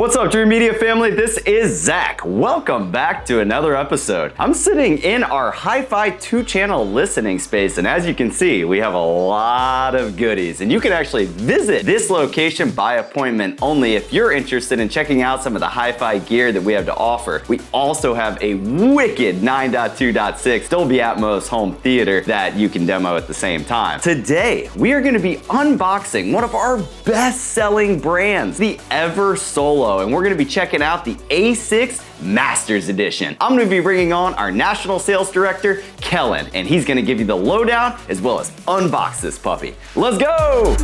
What's up, Dreamedia family? This is Zach. Welcome back to another episode. I'm sitting in our HiFi 2-channel listening space, and as you can see, we have a lot of goodies. And you can actually visit this location by appointment only if you're interested in checking out some of the HiFi gear that we have to offer. We also have a wicked 9.2.6 Dolby Atmos home theater that you can demo at the same time. Today, we are going to be unboxing one of our best-selling brands, the Eversolo. And we're gonna be checking out the A6 Masters Edition. I'm gonna be bringing on our National Sales Director, Kellen, and he's gonna give you the lowdown as well as unbox this puppy. Let's go!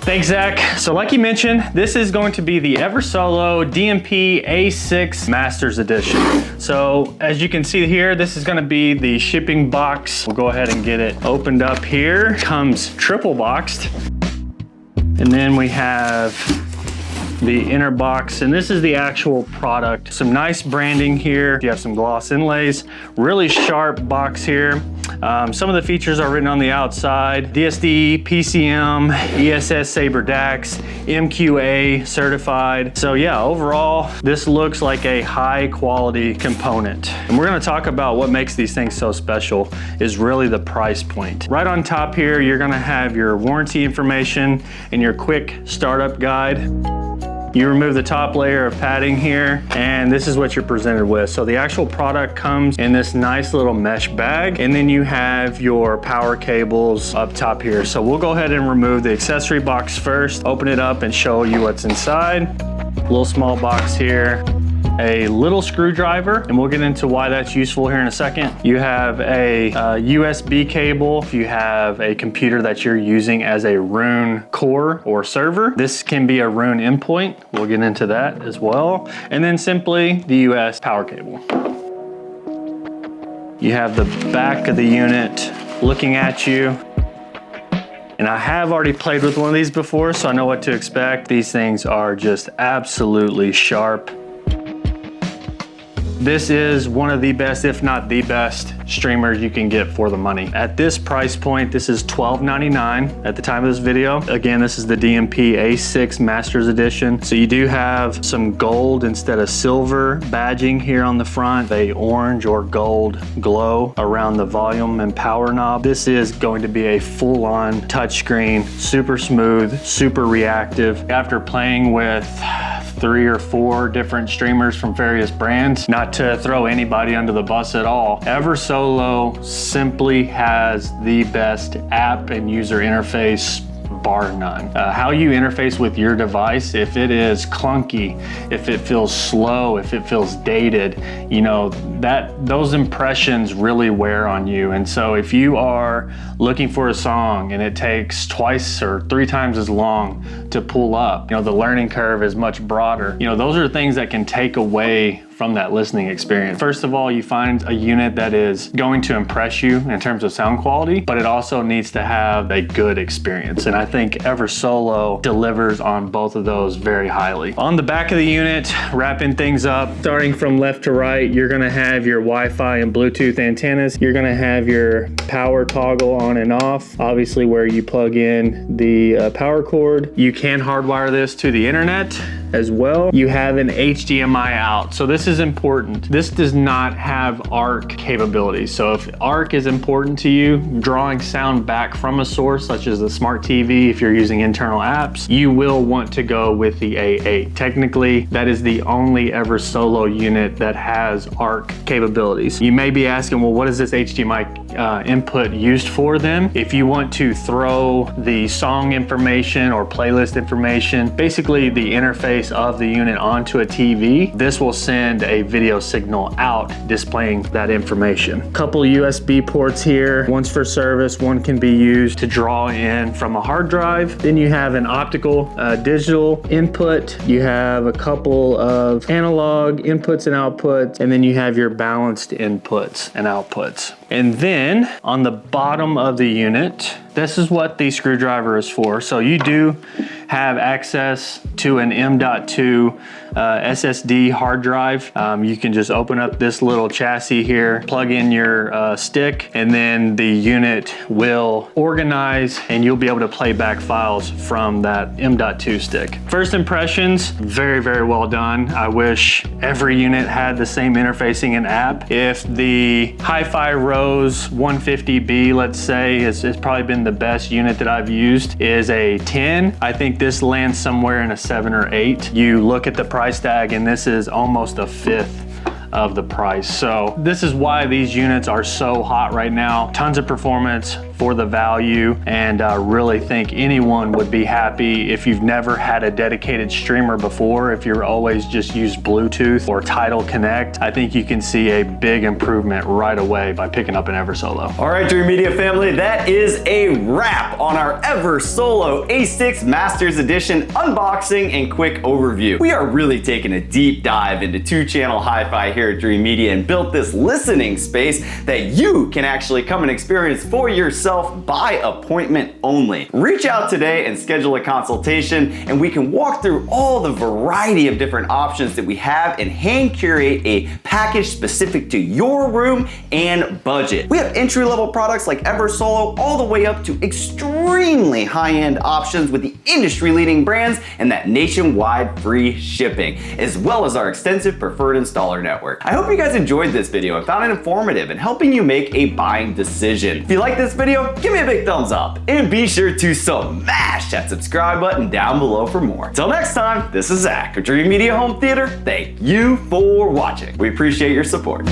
Thanks, Zach. So like you mentioned, this is going to be the Eversolo DMP-A6 Masters Edition. So as you can see here, this is gonna be the shipping box. We'll go ahead and get it opened up here. Comes triple boxed. And then we have the inner box, and this is the actual product. Some nice branding here. You have some gloss inlays, really sharp box here. Some of the features are written on the outside. DSD, PCM, ESS Sabre DAX, MQA certified. So yeah, overall, this looks like a high quality component. And we're gonna talk about what makes these things so special is really the price point. Right on top here, you're gonna have your warranty information and your quick startup guide. You remove the top layer of padding here, and this is what you're presented with. So the actual product comes in this nice little mesh bag, and then you have your power cables up top here. So we'll go ahead and remove the accessory box first, open it up and show you what's inside. Little small box here. A little screwdriver, and we'll get into why that's useful here in a second. You have a USB cable if you have a computer that you're using as a Roon core or server. This can be a Roon endpoint. We'll get into that as well. And then simply the US power cable. You have the back of the unit looking at you. And I have already played with one of these before, so I know what to expect. These things are just absolutely sharp. This is one of the best, if not the best, streamers you can get for the money. At this price point, this is $12.99 at the time of this video. Again, this is the DMP-A6 Masters Edition. So you do have some gold instead of silver badging here on the front, a orange or gold glow around the volume and power knob. This is going to be a full-on touchscreen, super smooth, super reactive. After playing with 3 or 4 different streamers from various brands, not to throw anybody under the bus at all, Eversolo simply has the best app and user interface, bar none. How you interface with your device, if it is clunky, if it feels slow, if it feels dated, you know, those impressions really wear on you. And so if you are looking for a song and it takes 2 or 3 times as long to pull up, you know, the learning curve is much broader. You know, those are things that can take away from that listening experience. First of all, you find a unit that is going to impress you in terms of sound quality, but it also needs to have a good experience. And I think Eversolo delivers on both of those very highly. On the back of the unit, wrapping things up, starting from left to right, you're gonna have your Wi-Fi and Bluetooth antennas. You're gonna have your power toggle on and off, obviously where you plug in the power cord. You can hardwire this to the internet as well. You have an HDMI out. So this is important. This does not have ARC capabilities. So if ARC is important to you, drawing sound back from a source such as a smart TV, if you're using internal apps, you will want to go with the A8. Technically, that is the only Eversolo unit that has ARC capabilities. You may be asking, well, what is this HDMI input used for then? If you want to throw the song information or playlist information, basically the interface of the unit onto a TV, this will send a video signal out displaying that information. Couple USB ports here, one's for service, one can be used to draw in from a hard drive. Then you have an optical digital input, you have a couple of analog inputs and outputs, and then you have your balanced inputs and outputs. And then on the bottom of the unit, this is what the screwdriver is for. So you do have access to an M.2 SSD hard drive. You can just open up this little chassis here, plug in your stick, and then the unit will organize and you'll be able to play back files from that M.2 stick. First impressions, very, very well done. I wish every unit had the same interfacing and app. If the HiFi Rose 150B, let's say, has probably been the best unit that I've used, is a 10. I think this lands somewhere in a 7 or 8. You look at the price tag and this is almost a fifth of the price. So this is why these units are so hot right now. Tons of performance for the value, and I really think anyone would be happy if you've never had a dedicated streamer before. If you're always just used Bluetooth or Tidal Connect, I think you can see a big improvement right away by picking up an Eversolo. All right, Dreamedia family, that is a wrap on our Eversolo A6 Masters Edition unboxing and quick overview. We are really taking a deep dive into 2-channel hi-fi here at Dreamedia and built this listening space that you can actually come and experience for yourself by appointment only. Reach out today and schedule a consultation, and we can walk through all the variety of different options that we have and hand curate a package specific to your room and budget. We have entry-level products like Eversolo all the way up to extremely high-end options with the industry-leading brands and that nationwide free shipping, as well as our extensive preferred installer network. I hope you guys enjoyed this video and found it informative in helping you make a buying decision. If you like this video, give me a big thumbs up and be sure to smash that subscribe button down below for more. Till next time, this is Zach of Dreamedia Home Theater. Thank you for watching. We appreciate your support.